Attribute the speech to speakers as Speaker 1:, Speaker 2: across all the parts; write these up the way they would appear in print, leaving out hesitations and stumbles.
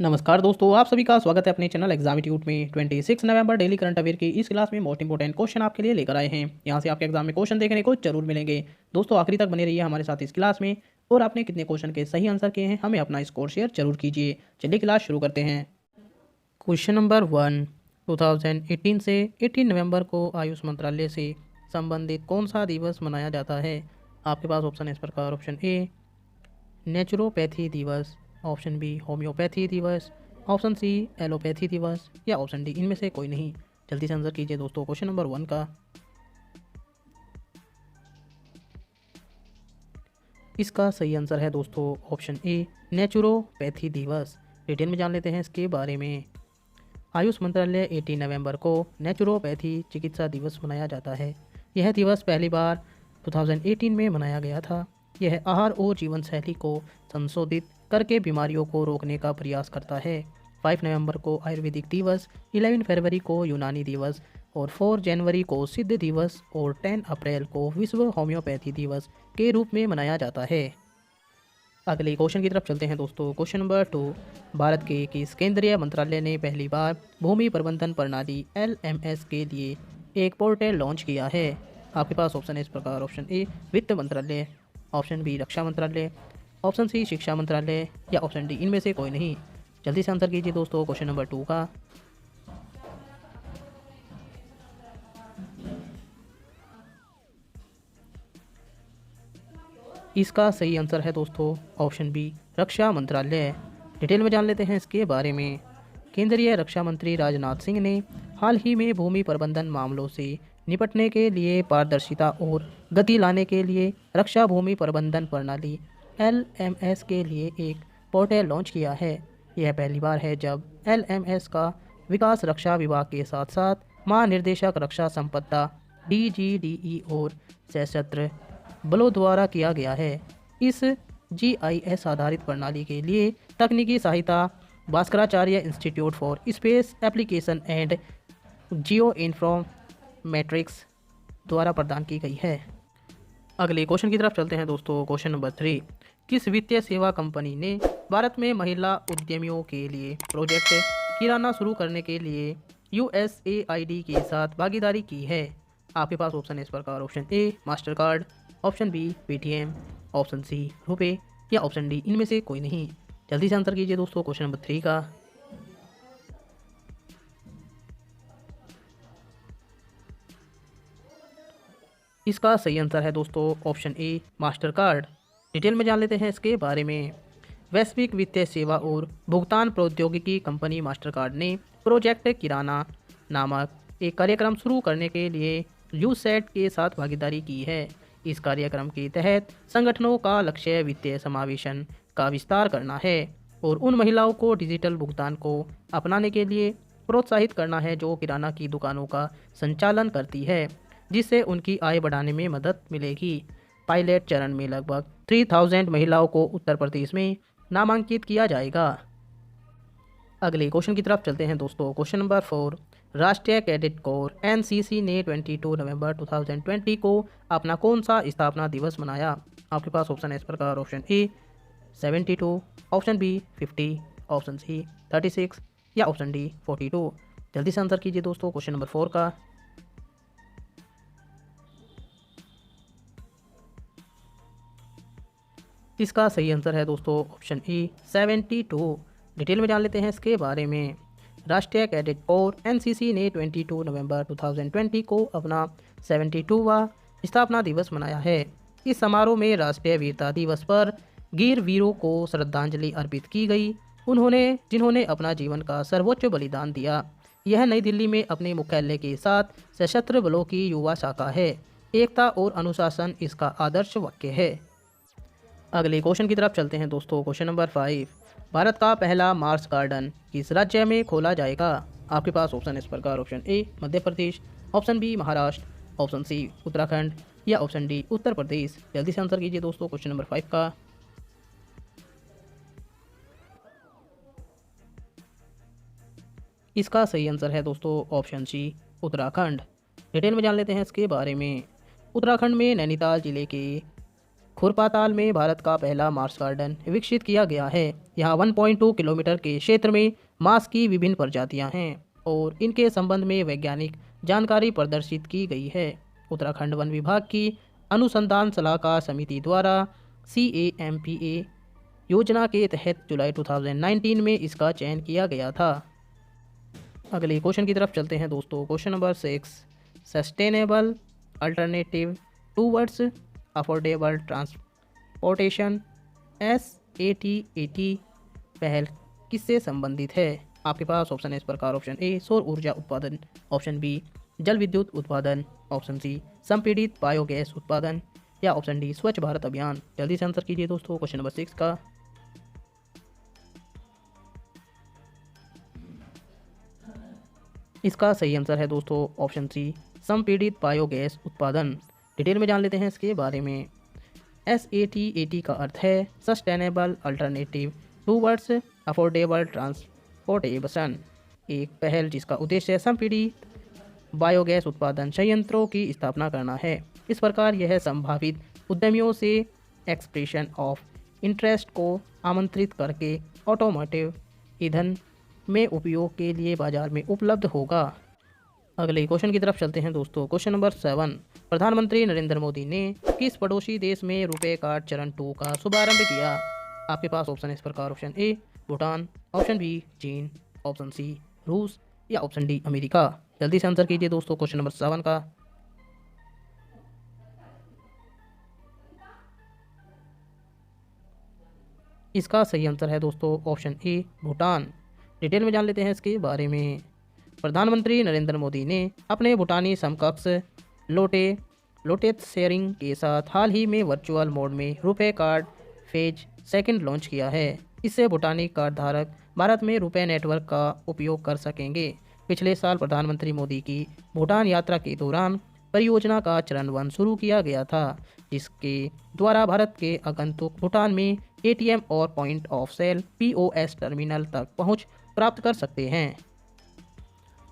Speaker 1: नमस्कार दोस्तों, आप सभी का स्वागत है अपने चैनल एग्जामिट्यूट में। 26 नवंबर डेली करंट अफेयर की इस क्लास में मोस्ट इंपोर्टेंट क्वेश्चन आपके लिए लेकर आए हैं। यहां से आपके एग्जाम में क्वेश्चन देखने को जरूर मिलेंगे। दोस्तों आखिरी तक बने रहिए हमारे साथ इस क्लास में। और आपने कितने क्वेश्चन के सही आंसर किए हैं हमें अपना स्कोर शेयर जरूर कीजिए। चलिए क्लास शुरू करते हैं। क्वेश्चन नंबर 1, 2018 से 18 नवंबर को आयुष मंत्रालय से संबंधित कौन सा दिवस मनाया जाता है। आपके पास ऑप्शन है इस प्रकार। ऑप्शन ए नेचुरोपैथी दिवस, ऑप्शन बी होम्योपैथी दिवस, ऑप्शन सी एलोपैथी दिवस या ऑप्शन डी इनमें से कोई नहीं। जल्दी से आंसर कीजिए दोस्तों क्वेश्चन नंबर 1 का। इसका सही आंसर है दोस्तों ऑप्शन ए नेचुरोपैथी दिवस। डिटेल में जान लेते हैं इसके बारे में। आयुष मंत्रालय 18 नवंबर को नेचुरोपैथी चिकित्सा दिवस मनाया जाता है। यह दिवस पहली बार 2018 में मनाया गया था। यह आहार और जीवन शैली को संशोधित करके बीमारियों को रोकने का प्रयास करता है। 5 नवंबर को आयुर्वेदिक दिवस, 11 फरवरी को यूनानी दिवस और 4 जनवरी को सिद्ध दिवस और 10 अप्रैल को विश्व होम्योपैथी दिवस के रूप में मनाया जाता है। अगले क्वेश्चन की तरफ चलते हैं दोस्तों। क्वेश्चन नंबर 2, भारत के किस केंद्रीय मंत्रालय ने पहली बार भूमि प्रबंधन प्रणाली LMS के लिए एक पोर्टल लॉन्च किया है। आपके पास ऑप्शन है इस प्रकार। ऑप्शन ए वित्त मंत्रालय, ऑप्शन बी रक्षा मंत्रालय, ऑप्शन सी शिक्षा मंत्रालय या ऑप्शन डी इनमें से कोई नहीं। जल्दी से आंसर कीजिए दोस्तों क्वेश्चन नंबर 2 का। इसका सही आंसर है दोस्तों ऑप्शन बी रक्षा मंत्रालय। डिटेल में जान लेते हैं इसके बारे में। केंद्रीय रक्षा मंत्री राजनाथ सिंह ने हाल ही में भूमि प्रबंधन मामलों से निपटने के लिए पारदर्शिता और गति लाने के लिए रक्षा भूमि प्रबंधन प्रणाली LMS के लिए एक पोर्टल लॉन्च किया है। यह पहली बार है जब LMS का विकास रक्षा विभाग के साथ साथ महानिर्देशक रक्षा संपदा DGDE और सशस्त्र बलों द्वारा किया गया है। इस GIS आधारित प्रणाली के लिए तकनीकी सहायता Bhaskaracharya institute for space application and geo informatics द्वारा प्रदान की गई है। अगले क्वेश्चन की तरफ चलते हैं दोस्तों। क्वेश्चन नंबर 3, किस वित्तीय सेवा कंपनी ने भारत में महिला उद्यमियों के लिए प्रोजेक्ट किराना शुरू करने के लिए USAID के साथ भागीदारी की है। आपके पास ऑप्शन है इस प्रकार। Option A master card, option B Paytm, option C RuPay या ऑप्शन डी इनमें से कोई नहीं। जल्दी से आंसर कीजिए दोस्तों क्वेश्चन नंबर 3 का। इसका सही आंसर है दोस्तों option A master card. Detail में जान लेते हैं इसके बारे में। वैश्विक वित्तीय सेवा और भुगतान प्रौद्योगिकी कंपनी मास्टर कार्ड ने प्रोजेक्ट किराना नामक एक कार्यक्रम शुरू करने के लिए यूसेट के साथ भागीदारी की है। इस कार्यक्रम के तहत संगठनों का लक्ष्य वित्तीय समावेशन का विस्तार करना है और उन महिलाओं को डिजिटल भुगतान को अपनाने के लिए प्रोत्साहित करना है जो किराना की दुकानों का संचालन करती है, जिससे उनकी आय बढ़ाने में मदद मिलेगी। पायलट चरण में लगभग 3000 महिलाओं को उत्तर प्रदेश में नामांकित किया जाएगा। अगले क्वेश्चन की तरफ चलते हैं दोस्तों। क्वेश्चन नंबर 4, राष्ट्रीय कैडेट कोर NCC ने 22 नवंबर 2020 को अपना कौन सा स्थापना दिवस मनाया। आपके पास ऑप्शन है इस प्रकार। Option A 72, option B 50, option C 36 या ऑप्शन डी 42। जल्दी से आंसर कीजिए दोस्तों क्वेश्चन नंबर 4 का। इसका सही आंसर है दोस्तों ऑप्शन ई 72। डिटेल में जान लेते हैं इसके बारे में। राष्ट्रीय कैडेट कोर NCC ने 22 नवंबर 2020 को अपना 72वां स्थापना दिवस मनाया है। इस समारोह में राष्ट्रीय वीरता दिवस पर वीर वीरों को श्रद्धांजलि अर्पित की गई, जिन्होंने अपना जीवन का सर्वोच्च बलिदान दिया। यह नई दिल्ली में अपने मुख्यालय के साथ सशस्त्र बलों की युवा शाखा है। एकता और अनुशासन इसका आदर्श वाक्य है। अगले क्वेश्चन की तरफ चलते हैं दोस्तों। क्वेश्चन नंबर 5, भारत का पहला मार्स गार्डन किस राज्य में खोला जाएगा। आपके पास ऑप्शन इस प्रकार। Option A Madhya Pradesh, option B Maharashtra, option C Uttarakhand या ऑप्शन डी उत्तर प्रदेश। जल्दी से आंसर कीजिए दोस्तों क्वेश्चन नंबर 5 का। इसका सही आंसर है दोस्तों ऑप्शन सी उत्तराखंड। डिटेल में जान लेते हैं इसके बारे में। उत्तराखंड में नैनीताल जिले के खुरपाताल में भारत का पहला मार्स गार्डन विकसित किया गया है। यहाँ 1.2 किलोमीटर के क्षेत्र में मांस की विभिन्न प्रजातियाँ हैं और इनके संबंध में वैज्ञानिक जानकारी प्रदर्शित की गई है। उत्तराखंड वन विभाग की अनुसंधान सलाहकार समिति द्वारा CAMPA योजना के तहत जुलाई 2019 में इसका चयन किया गया था। अगले क्वेश्चन की तरफ चलते हैं दोस्तों। Question number 6, sustainable alternative towards affordable transportation SATAT पहल किससे संबंधित है? आपके पास ऑप्शन है इस प्रकार। ऑप्शन ए सौर ऊर्जा उत्पादन, ऑप्शन बी जल विद्युत उत्पादन, ऑप्शन सी संपीड़ित बायोगैस उत्पादन या ऑप्शन डी स्वच्छ भारत अभियान। जल्दी से आंसर कीजिए दोस्तों क्वेश्चन नंबर 6 का। इसका सही आंसर है दोस्तों ऑप्शन सी संपीड़ित बायोगैस उत्पादन। डिटेल में जान लेते हैं इसके बारे में। SATAT का अर्थ है sustainable alternative towards affordable transportation, एक पहल जिसका उद्देश्य संपीड़ित बायोगैस उत्पादन संयंत्रों की स्थापना करना है। इस प्रकार यह संभावित उद्यमियों से एक्सप्रेशन ऑफ इंटरेस्ट को आमंत्रित करके ऑटोमोटिव ईंधन में उपयोग के लिए बाजार में उपलब्ध होगा। अगले क्वेश्चन की तरफ चलते हैं दोस्तों। क्वेश्चन नंबर 7, प्रधानमंत्री नरेंद्र मोदी ने किस पड़ोसी देश में रुपए कार्ड चरण 2 का शुभारंभ किया? आपके पास ऑप्शन है इस प्रकार। Option A Bhutan, option B चीन, ऑप्शन सी रूस या ऑप्शन डी अमेरिका। जल्दी से आंसर कीजिए दोस्तों क्वेश्चन नंबर 7 का। इसका सही आंसर है दोस्तों ऑप्शन ए भूटान। डिटेल में जान लेते हैं इसके बारे में। प्रधानमंत्री नरेंद्र मोदी ने अपने भूटानी समकक्ष लोटे शेयरिंग के साथ हाल ही में वर्चुअल मोड में रुपए कार्ड फेज 2 लॉन्च किया है। इससे भूटानी कार्ड धारक भारत में रुपए नेटवर्क का उपयोग कर सकेंगे। पिछले साल प्रधानमंत्री मोदी की भूटान यात्रा के दौरान परियोजना का चरण 1 शुरू किया गया था, जिसके द्वारा भारत के आगंतुक भूटान में ATM और point of sale POS terminal तक पहुंच प्राप्त कर सकते हैं।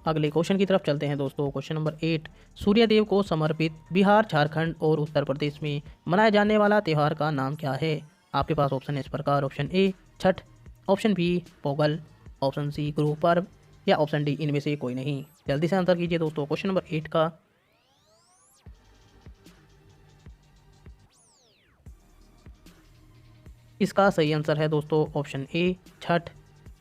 Speaker 1: अगले क्वेश्चन की तरफ चलते हैं दोस्तों। क्वेश्चन नंबर 8, सूर्यदेव को समर्पित बिहार, झारखंड और उत्तर प्रदेश में मनाए जाने वाला त्यौहार का नाम क्या है? आपके पास ऑप्शन है इस प्रकार। Option A Chhath, option B Pongal, option C Guru Parv या ऑप्शन डी इनमें से कोई नहीं। जल्दी से आंसर कीजिए दोस्तों क्वेश्चन नंबर 8 का। इसका सही आंसर है दोस्तों ऑप्शन ए छठ।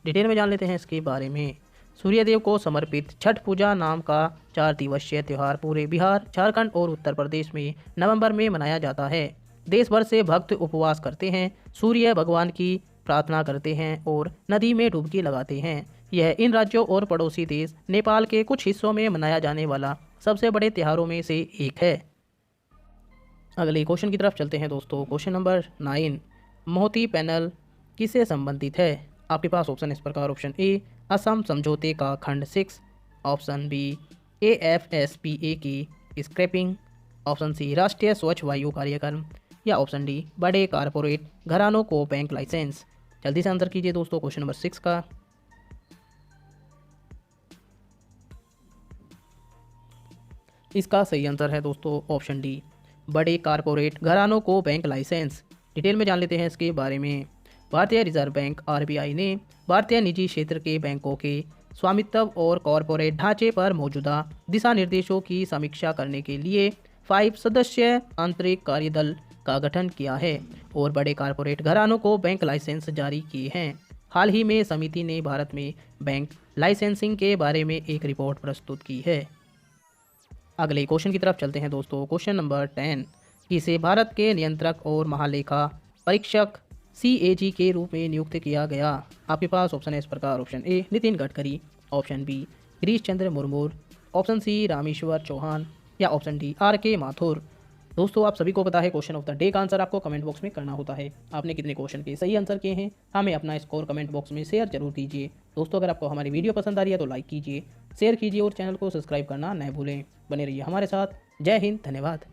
Speaker 1: डिटेल में जान लेते हैं इसके बारे में। सूर्यदेव को समर्पित छठ पूजा नाम का 4 दिवसीय त्यौहार पूरे बिहार, झारखंड और उत्तर प्रदेश में नवंबर में मनाया जाता है। देश भर से भक्त उपवास करते हैं, सूर्य भगवान की प्रार्थना करते हैं और नदी में डुबकी लगाते हैं। यह इन राज्यों और पड़ोसी देश नेपाल के कुछ हिस्सों में मनाया जाने वाला सबसे बड़े त्योहारों में से एक है। अगले क्वेश्चन की तरफ चलते हैं दोस्तों। क्वेश्चन नंबर 9, मोती पैनल किससे संबंधित है? आपके पास ऑप्शन इस प्रकार। ऑप्शन ए असम समझौते का खंड 6, ऑप्शन बी AFSPA की स्क्रैपिंग, ऑप्शन सी राष्ट्रीय स्वच्छ वायु कार्यक्रम या ऑप्शन डी बड़े कारपोरेट घरानों को बैंक लाइसेंस। जल्दी से आंसर कीजिए दोस्तों क्वेश्चन नंबर 6 का। इसका सही आंसर है दोस्तों ऑप्शन डी बड़े कारपोरेट घरानों को बैंक लाइसेंस। डिटेल में जान लेते हैं इसके बारे में। भारतीय रिजर्व बैंक RBI ने भारतीय निजी क्षेत्र के बैंकों के स्वामित्व और कॉरपोरेट ढांचे पर मौजूदा दिशा निर्देशों की समीक्षा करने के लिए 5 सदस्यीय आंतरिक कार्यदल का गठन किया है और बड़े कारपोरेट घरानों को बैंक लाइसेंस जारी किए हैं। हाल ही में समिति ने भारत में बैंक लाइसेंसिंग के बारे में एक रिपोर्ट प्रस्तुत की है। अगले क्वेश्चन की तरफ चलते हैं दोस्तों। क्वेश्चन नंबर 10, इसे भारत के नियंत्रक और महालेखा परीक्षक CAG के रूप में नियुक्त किया गया। आपके पास ऑप्शन है इस प्रकार। Option A Nitin Gadkari, option B Girish Chandra Murmu, option C Rameshwar Chauhan या ऑप्शन डी RK माथुर। दोस्तों आप सभी को पता है क्वेश्चन ऑफ द डे का आंसर आपको कमेंट बॉक्स में करना होता है। आपने कितने क्वेश्चन के सही आंसर किए हैं हमें अपना स्कोर कमेंट बॉक्स में शेयर जरूर कीजिए। दोस्तों अगर आपको हमारी वीडियो पसंद आ रही है तो लाइक कीजिए, शेयर कीजिए और चैनल को सब्सक्राइब करना न भूलें। बने रहिए हमारे साथ। जय हिंद, धन्यवाद।